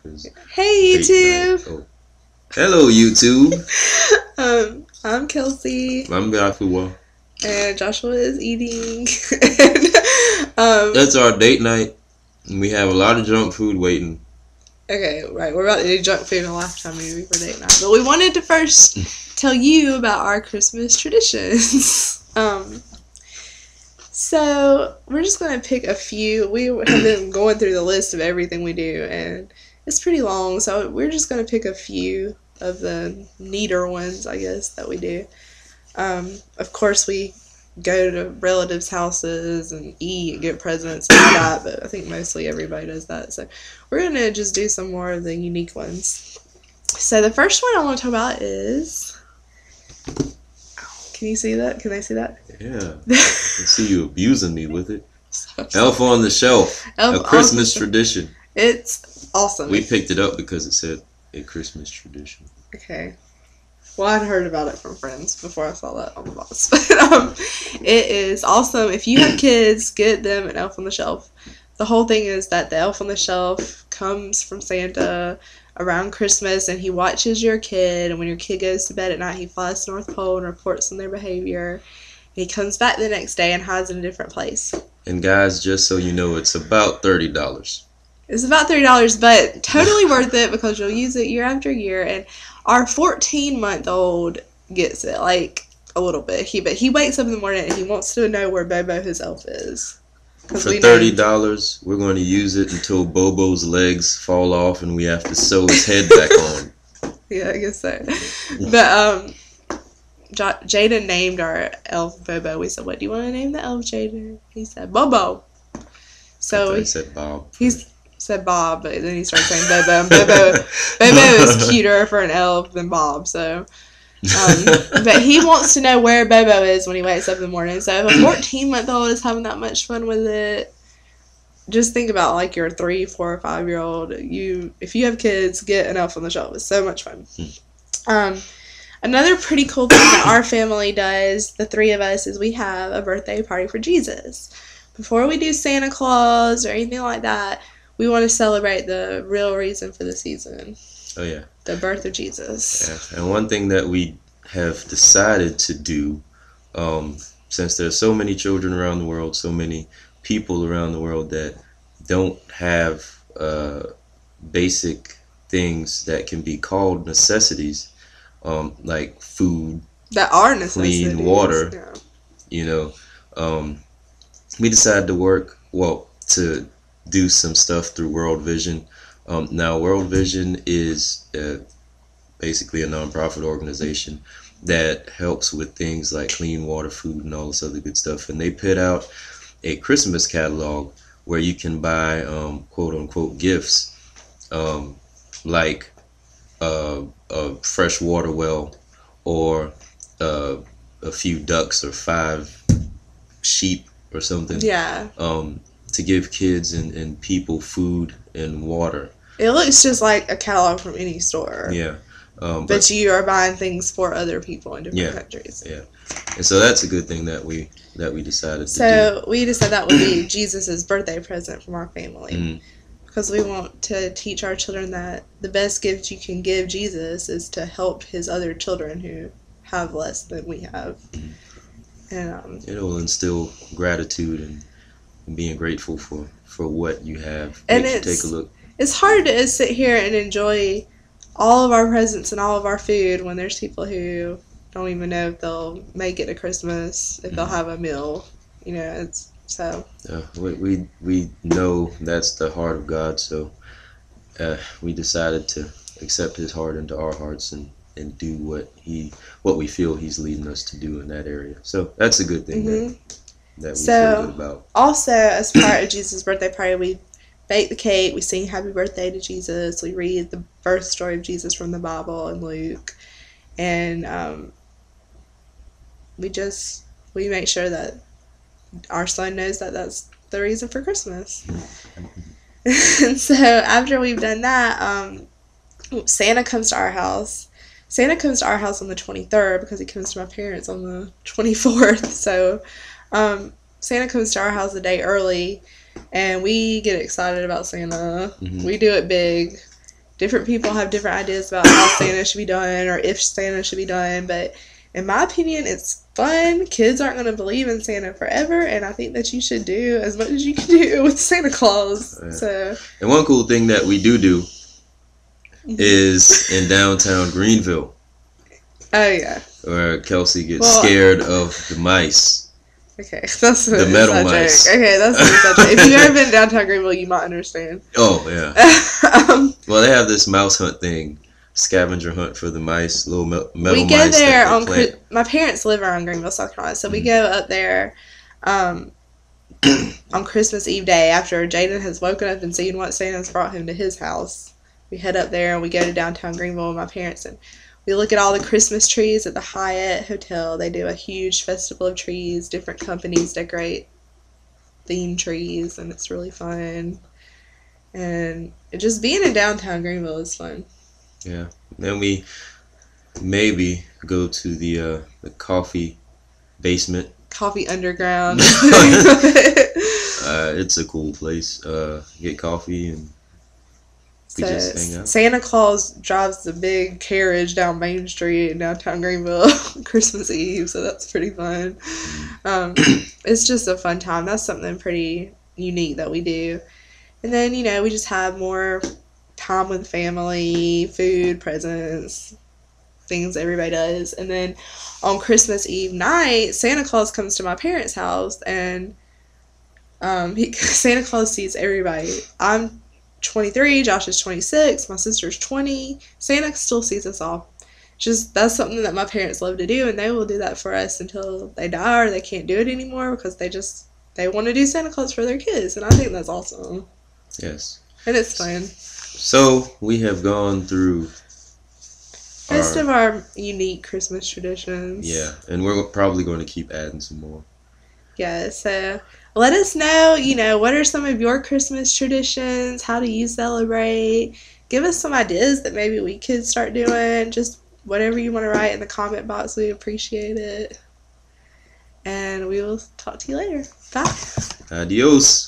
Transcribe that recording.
'cause Hey date night. YouTube. Oh, hello YouTube. I'm Kelsey, I'm Gafua. and Joshua is eating. and, That's our date night. And we have a lot of junk food waiting. okay, right. We're about to do junk food and a Lifetime movie for date night, but we wanted to first tell you about our Christmas traditions. So we're just gonna pick a few. We have been going through the list of everything we do, and it's pretty long. So we're just gonna pick a few of the neater ones, I guess, that we do. Of course, we go to relatives' houses and eat and get presents and all that, but I think mostly everybody does that. So we're going to just do some more of the unique ones. So the first one I want to talk about is... Can you see that? Can they see that? Yeah. I can see you abusing me with it. Elf on the Shelf. A Christmas tradition. It's awesome. We picked it up because it said a Christmas tradition. Okay. Well, I'd heard about it from friends before I saw that on the box. But it is awesome. If you have kids, get them an Elf on the Shelf. The whole thing is that the Elf on the Shelf comes from Santa around Christmas, and he watches your kid, and when your kid goes to bed at night, he flies to North Pole and reports on their behavior. And he comes back the next day and hides in a different place. And guys, just so you know, it's about $30. It's about $30, but totally worth it because you'll use it year after year. And our 14-month-old gets it, like, a little bit. But he wakes up in the morning and he wants to know where Bobo, his elf, is. For $30, we're going to use it until Bobo's legs fall off and we have to sew his head back on. Yeah, I guess so. But Jaden named our elf Bobo. We said, "What do you want to name the elf, Jaden?" He said, "Bobo." So he said Bob. He said Bob, but then he started saying Bobo. And Bobo is cuter for an elf than Bob. So, but he wants to know where Bobo is when he wakes up in the morning. So if a 14-month-old is having that much fun with it, just think about like your 3, 4, or 5-year-old. If you have kids, get an Elf on the Shelf. It's so much fun. Another pretty cool thing that our family does, the three of us, is we have a birthday party for Jesus. Before we do Santa Claus or anything like that, we want to celebrate the real reason for the season. Oh, yeah. The birth of Jesus. Yeah. And one thing that we have decided to do, since there's so many children around the world, so many people around the world that don't have basic things that can be called necessities, like food, that are necessities, clean water, we decided to do some stuff through World Vision. Now, World Vision is basically a nonprofit organization that helps with things like clean water, food, and all this other good stuff. And they put out a Christmas catalog where you can buy quote-unquote gifts, like a fresh water well or a few ducks or 5 sheep or something. Yeah. To give kids and people food and water. It looks just like a catalog from any store. Yeah. But you are buying things for other people in different countries. Yeah. And so that's a good thing that we decided to do. So we decided that would be Jesus' birthday present from our family. Mm-hmm. Because we want to teach our children that the best gift you can give Jesus is to help his other children who have less than we have. Mm-hmm. And it will instill gratitude and being grateful for what you have. And take a look. It's hard to sit here and enjoy all of our presents and all of our food when there's people who don't even know if they'll make it to Christmas, if they'll have a meal. It's so. We know that's the heart of God, so we decided to accept his heart into our hearts and do what we feel he's leading us to do in that area. So that's a good thing. Mm-hmm. That we feel good about. Also, as part of Jesus' birthday party, we bake the cake, we sing happy birthday to Jesus, we read the birth story of Jesus from the Bible and Luke, and we make sure that our son knows that that's the reason for Christmas. And so after we've done that, Santa comes to our house. Santa comes to our house on the 23rd because he comes to my parents on the 24th. So Santa comes to our house a day early, and we get excited about Santa. Mm-hmm. We do it big. different people have different ideas about how Santa should be done or if Santa should be done, but in my opinion, it's fun. Kids aren't going to believe in Santa forever, and I think that you should do as much as you can do with Santa Claus. Yeah. So, and one cool thing that we do is in downtown Greenville, oh yeah, where Kelsey gets scared of the mice. Okay, that's the metal mice. Okay, that's a if you've ever been downtown Greenville, you might understand. Oh yeah. Well, they have this mouse hunt thing, scavenger hunt for the mice, little metal mice. We go there on my parents live around Greenville, South Carolina, so we go up there on Christmas Eve day after Jaden has woken up and seen what Santa's brought him to his house. We head up there and we go to downtown Greenville with my parents, and we look at all the Christmas trees at the Hyatt Hotel. They do a huge festival of trees. Different companies decorate themed trees, and it's really fun. And just being in downtown Greenville is fun. Yeah. Then we maybe go to the coffee basement. Coffee Underground. It's a cool place. Get coffee and we just hang out. Santa Claus drives the big carriage down Main Street in downtown Greenville Christmas Eve, so that's pretty fun. It's just a fun time. That's something pretty unique that we do. And then, we just have more time with family, food, presents, things everybody does. And then on Christmas Eve night, Santa Claus comes to my parents' house, and Santa Claus sees everybody. I'm 23, Josh is 26, my sister's 20. Santa still sees us all. That's something that my parents love to do, and they will do that for us until they die or they can't do it anymore because they want to do Santa Claus for their kids, and I think that's awesome. Yes. And it's fun. So we have gone through most of our unique Christmas traditions. Yeah, and we're probably going to keep adding some more. Yeah, so let us know, what are some of your Christmas traditions? How do you celebrate? Give us some ideas that maybe we could start doing. Just whatever you want to write in the comment box, we appreciate it. And we will talk to you later. Bye. Adios.